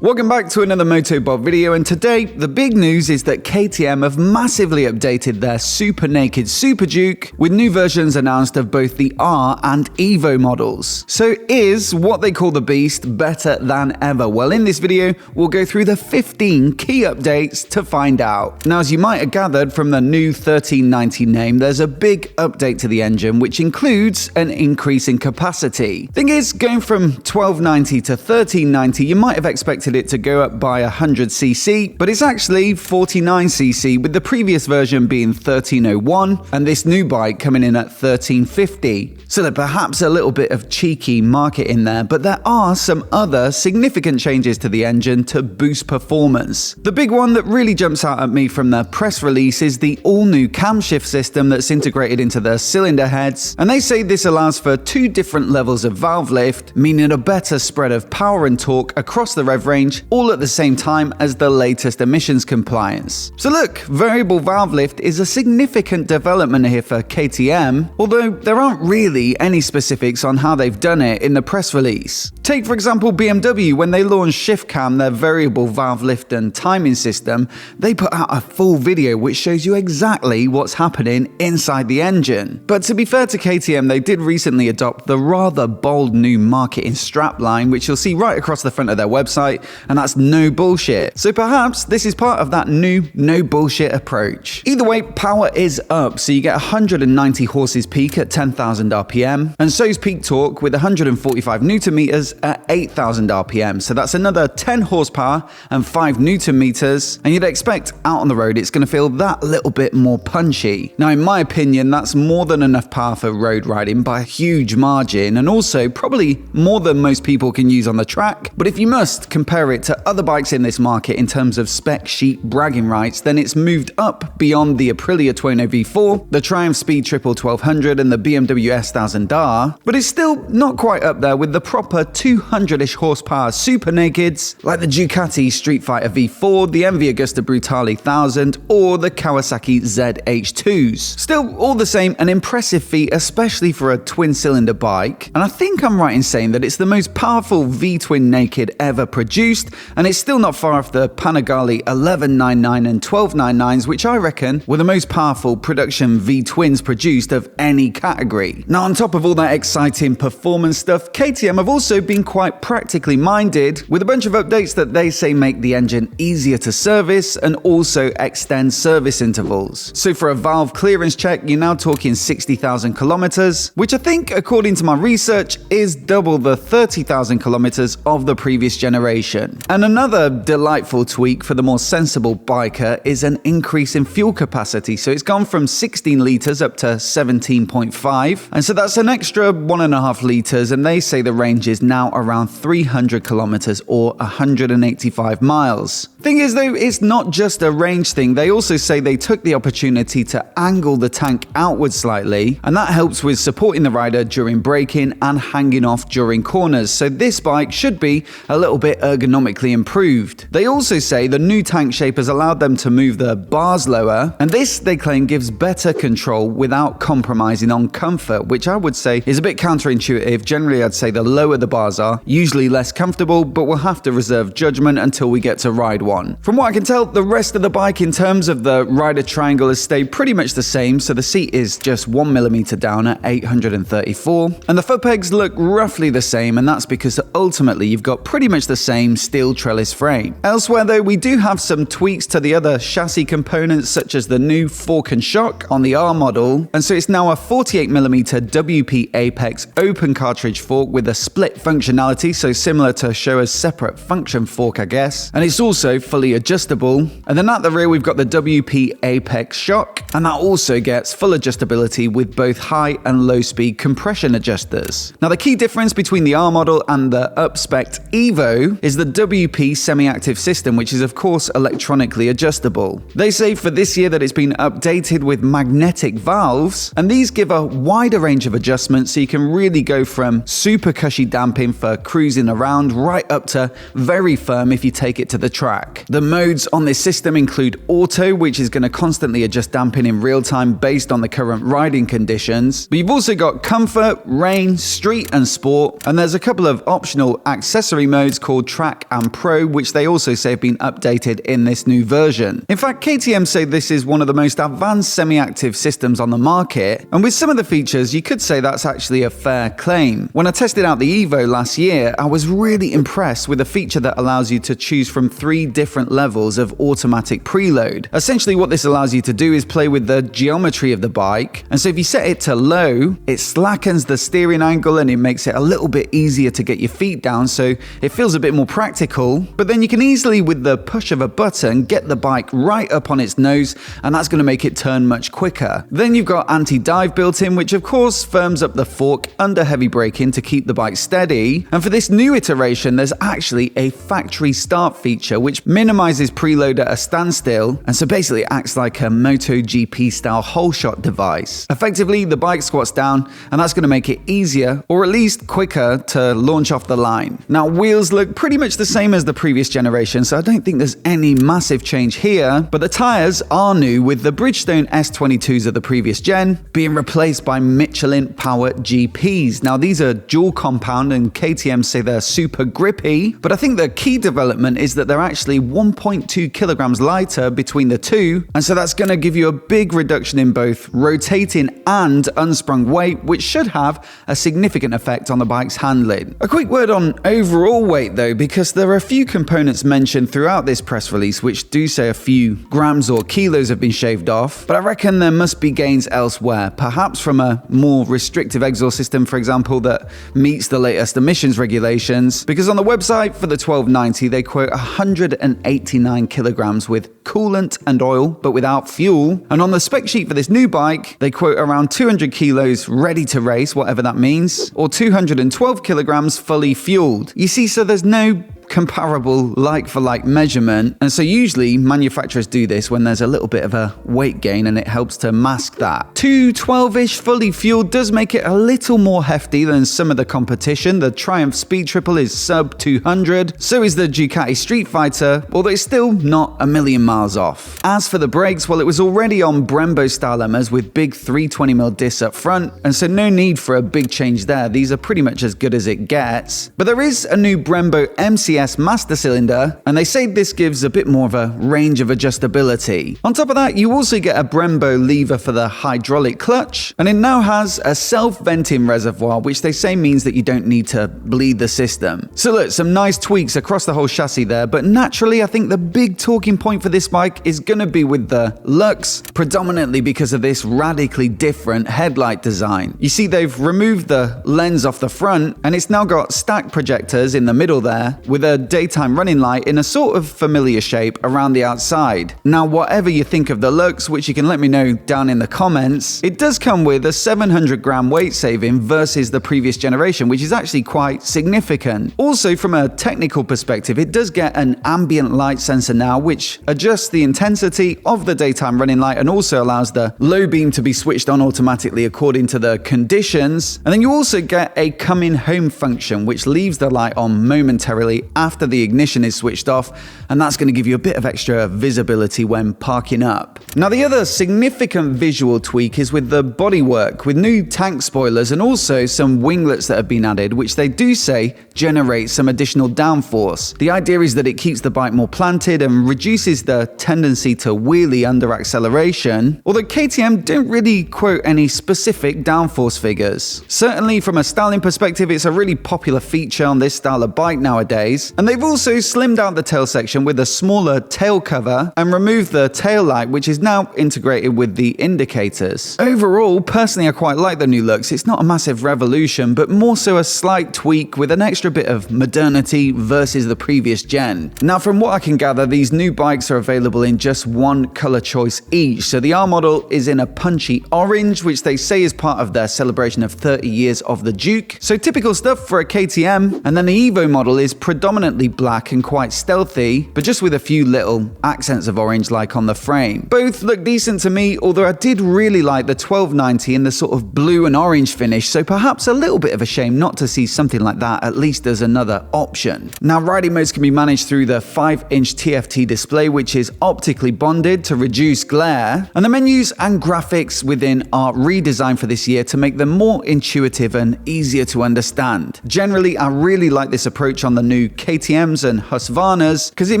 Welcome back to another MOTOBOB video, and today the big news is that KTM have massively updated their Super Naked Super Duke with new versions announced of both the R and Evo models. So is what they call the Beast better than ever? Well, in this video we'll go through the 15 key updates to find out. Now, as you might have gathered from the new 1390 name, there's a big update to the engine which includes an increase in capacity. Thing is, going from 1290 to 1390, you might have expected it to go up by 100cc, but it's actually 49cc, with the previous version being 1301 and this new bike coming in at 1350. So there's perhaps a little bit of cheeky marketing there, but there are some other significant changes to the engine to boost performance. The big one that really jumps out at me from the press release is the all-new camshaft system that's integrated into the cylinder heads, and they say this allows for two different levels of valve lift, meaning a better spread of power and torque across the rev range, all at the same time as the latest emissions compliance. So look, variable valve lift is a significant development here for KTM, although there aren't really any specifics on how they've done it in the press release. Take for example BMW, when they launched ShiftCam, their variable valve lift and timing system, they put out a full video which shows you exactly what's happening inside the engine. But to be fair to KTM, they did recently adopt the rather bold new marketing strapline, which you'll see right across the front of their website, and that's no bullshit. So perhaps this is part of that new no bullshit approach. Either way, power is up, so you get 190 horses peak at 10,000 RPM, and so's peak torque with 145 Newton meters at 8,000 RPM. So that's another 10 horsepower and 5 Newton meters, and you'd expect out on the road it's going to feel that little bit more punchy. Now, in my opinion, that's more than enough power for road riding by a huge margin, and also probably more than most people can use on the track. But if you must compare it to other bikes in this market in terms of spec sheet bragging rights, then it's moved up beyond the Aprilia Tuono V4, the Triumph Speed Triple 1200 and the BMW S1000R, but it's still not quite up there with the proper 200-ish horsepower super nakeds like the Ducati Street Fighter V4, the MV Agusta Brutale 1000 or the Kawasaki ZH2s. Still, all the same, an impressive feat, especially for a twin-cylinder bike, and I think I'm right in saying that it's the most powerful V-twin naked ever produced, and it's still not far off the Panigale 1199 and 1299s, which I reckon were the most powerful production V-twins produced of any category. Now, on top of all that exciting performance stuff, KTM have also been quite practically minded with a bunch of updates that they say make the engine easier to service and also extend service intervals. So for a valve clearance check, you're now talking 60,000 kilometers, which I think, according to my research, is double the 30,000 kilometers of the previous generation. And another delightful tweak for the more sensible biker is an increase in fuel capacity. So it's gone from 16 litres up to 17.5. And so that's an extra 1.5 litres, and they say the range is now around 300 kilometers or 185 miles. Thing is though, it's not just a range thing. They also say they took the opportunity to angle the tank outward slightly, and that helps with supporting the rider during braking and hanging off during corners. So this bike should be a little bit ergonomically improved. They also say the new tank shape has allowed them to move the bars lower, and this, they claim, gives better control without compromising on comfort, which I would say is a bit counterintuitive. Generally, I'd say the lower the bars are, usually less comfortable, but we'll have to reserve judgment until we get to ride one. From what I can tell, the rest of the bike in terms of the rider triangle has stayed pretty much the same, so the seat is just 1mm down at 834, and the foot pegs look roughly the same, and that's because ultimately you've got pretty much the same steel trellis frame. Elsewhere though, we do have some tweaks to the other chassis components, such as the new fork and shock on the R model, and so it's now a 48mm WP Apex open cartridge fork with a split functionality, so similar to Showa's separate function fork, I guess, and it's also fully adjustable. And then at the rear we've got the WP Apex shock, and that also gets full adjustability with both high and low speed compression adjusters. Now, the key difference between the R model and the up-spec'd Evo is the WP semi-active system, which is of course electronically adjustable. They say for this year that it's been updated with magnetic valves, and these give a wider range of adjustments, so you can really go from super cushy damping for cruising around right up to very firm if you take it to the track. The modes on this system include Auto, which is going to constantly adjust damping in real time based on the current riding conditions, but you've also got Comfort, Rain, Street and Sport, and there's a couple of optional accessory modes called Track Track and Pro, which they also say have been updated in this new version. In fact, KTM say this is one of the most advanced semi-active systems on the market, and with some of the features, you could say that's actually a fair claim. When I tested out the Evo last year, I was really impressed with a feature that allows you to choose from 3 different levels of automatic preload. Essentially, what this allows you to do is play with the geometry of the bike, and so if you set it to low, it slackens the steering angle and it makes it a little bit easier to get your feet down, so it feels a bit more practical. But then you can easily, with the push of a button, get the bike right up on its nose, and that's going to make it turn much quicker. Then you've got anti-dive built in, which of course firms up the fork under heavy braking to keep the bike steady. And for this new iteration, there's actually a factory start feature which minimizes preload at a standstill, and so basically it acts like a MotoGP style whole shot device. Effectively, the bike squats down, and that's going to make it easier, or at least quicker, to launch off the line. Now, wheels look pretty much the same as the previous generation, so I don't think there's any massive change here, but the tyres are new, with the Bridgestone S22s of the previous gen being replaced by Michelin Power GPs. Now, these are dual compound, and KTM say they're super grippy, but I think the key development is that they're actually 1.2 kilograms lighter between the two, and so that's going to give you a big reduction in both rotating and unsprung weight, which should have a significant effect on the bike's handling. A quick word on overall weight though, because there are a few components mentioned throughout this press release which do say a few grams or kilos have been shaved off, but I reckon there must be gains elsewhere, perhaps from a more restrictive exhaust system, for example, that meets the latest emissions regulations, because on the website for the 1290 they quote 189 kilograms with coolant and oil, but without fuel, and on the spec sheet for this new bike they quote around 200 kilos ready to race, whatever that means, or 212 kilograms fully fueled. You see, so there's no comparable like-for-like measurement, and so usually manufacturers do this when there's a little bit of a weight gain, and it helps to mask that. 212-ish fully fueled does make it a little more hefty than some of the competition. The Triumph Speed Triple is sub 200, so is the Ducati Street Fighter, although it's still not a million miles off. As for the brakes, well, it was already on Brembo style emmers with big 320mm discs up front, and so no need for a big change there. These are pretty much as good as it gets. But there is a new Brembo MCS master cylinder, and they say this gives a bit more of a range of adjustability. On top of that, you also get a Brembo lever for the hydraulic clutch, and it now has a self-venting reservoir, which they say means that you don't need to bleed the system. So look, some nice tweaks across the whole chassis there, but naturally I think the big talking point for this bike is going to be with the looks, predominantly because of this radically different headlight design. You see, they've removed the lens off the front, and it's now got stacked projectors in the middle there, with a daytime running light in a sort of familiar shape around the outside. Now, whatever you think of the looks, which you can let me know down in the comments, it does come with a 700 gram weight saving versus the previous generation, which is actually quite significant. Also, from a technical perspective, it does get an ambient light sensor now, which adjusts the intensity of the daytime running light and also allows the low beam to be switched on automatically according to the conditions. And then you also get a coming home function, which leaves the light on momentarily after the ignition is switched off, and that's going to give you a bit of extra visibility when parking up. Now, the other significant visual tweak is with the bodywork, with new tank spoilers and also some winglets that have been added, which they do say generate some additional downforce. The idea is that it keeps the bike more planted and reduces the tendency to wheelie under acceleration, although KTM don't really quote any specific downforce figures. Certainly from a styling perspective, it's a really popular feature on this style of bike nowadays, and they've also slimmed out the tail section with a smaller tail cover and removed the tail light, which is now integrated with the indicators. Overall, personally I quite like the new looks. It's not a massive revolution, but more so a slight tweak with an extra bit of modernity versus the previous gen. Now, from what I can gather, these new bikes are available in just one color choice each. So the R model is in a punchy orange, which they say is part of their celebration of 30 years of the Duke. So typical stuff for a KTM. And then the Evo model is predominantly black and quite stealthy, but just with a few little accents of orange like on the frame. Both look decent to me, although I did really like the 1290 in the sort of blue and orange finish, so perhaps a little bit of a shame not to see something like that at least as another option. Now, riding modes can be managed through the 5-inch TFT display, which is optically bonded to reduce glare, and the menus and graphics within are redesigned for this year to make them more intuitive and easier to understand. Generally, I really like this approach on the new KTMs and Husqvarnas because it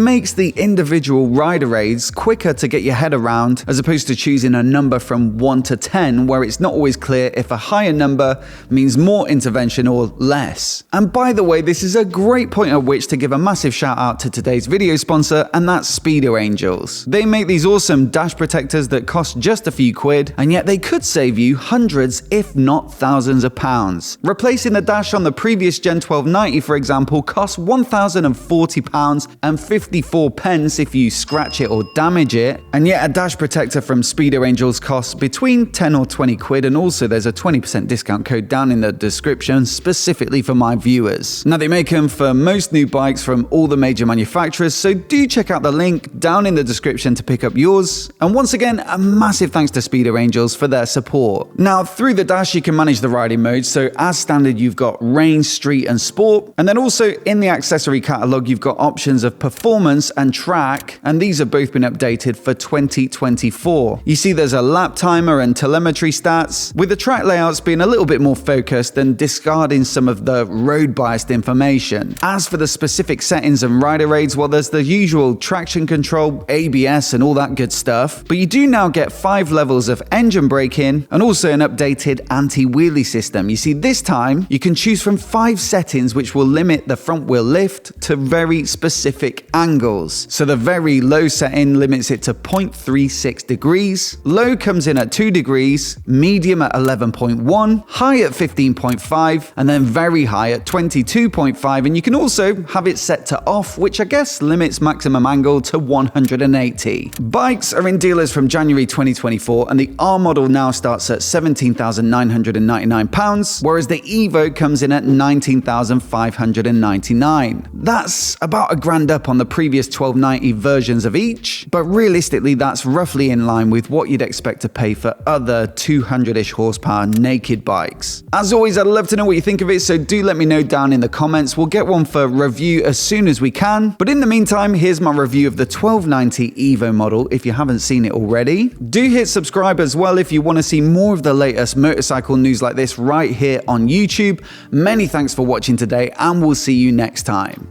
makes the individual rider aids quicker to get your head around as opposed to choosing a number from 1 to 10 where it's not always clear if a higher number means more intervention or less. And by the way, this is a great point at which to give a massive shout out to today's video sponsor, and that's Speedo Angels. They make these awesome dash protectors that cost just a few quid, and yet they could save you hundreds if not thousands of pounds. Replacing the dash on the previous Gen 1290, for example, costs £1,040 and 54 pence if you scratch it or damage it, and yet a dash protector from Speedo Angels costs between 10 or 20 quid, and also there's a 20% discount code down in the description specifically for my viewers. Now they make them for most new bikes from all the major manufacturers, so do check out the link down in the description to pick up yours. And once again, a massive thanks to Speedo Angels for their support. Now through the dash you can manage the riding modes, so as standard you've got range, street and sport, and then also in the accessory catalogue you've got options of performance and track, and these have both been updated for 2024. You see there's a lap timer and telemetry stats, with the track layouts being a little bit more focused and discarding some of the road biased information. As for the specific settings and rider aids, well, there's the usual traction control, ABS and all that good stuff, but you do now get 5 levels of engine braking and also an updated anti-wheelie system. You see, this time you can choose from 5 settings which will limit the front wheel lift to very specific angles. So the very low setting limits it to 0.36 degrees, low comes in at 2 degrees, medium at 11.1, high at 15.5, and then very high at 22.5, and you can also have it set to off, which I guess limits maximum angle to 180. Bikes are in dealers from January 2024, and the R model now starts at £17,999, whereas the Evo comes in at £19,599. That's about £1,000 up on the previous 1290 versions of each, but realistically that's roughly in line with what you'd expect to pay for other 200-ish horsepower naked bikes. As always, I'd love to know what you think of it, so do let me know down in the comments. We'll get one for review as soon as we can, but in the meantime, here's my review of the 1290 Evo model if you haven't seen it already. Do hit subscribe as well if you want to see more of the latest motorcycle news like this right here on YouTube. Many thanks for watching today, and we'll see you next time.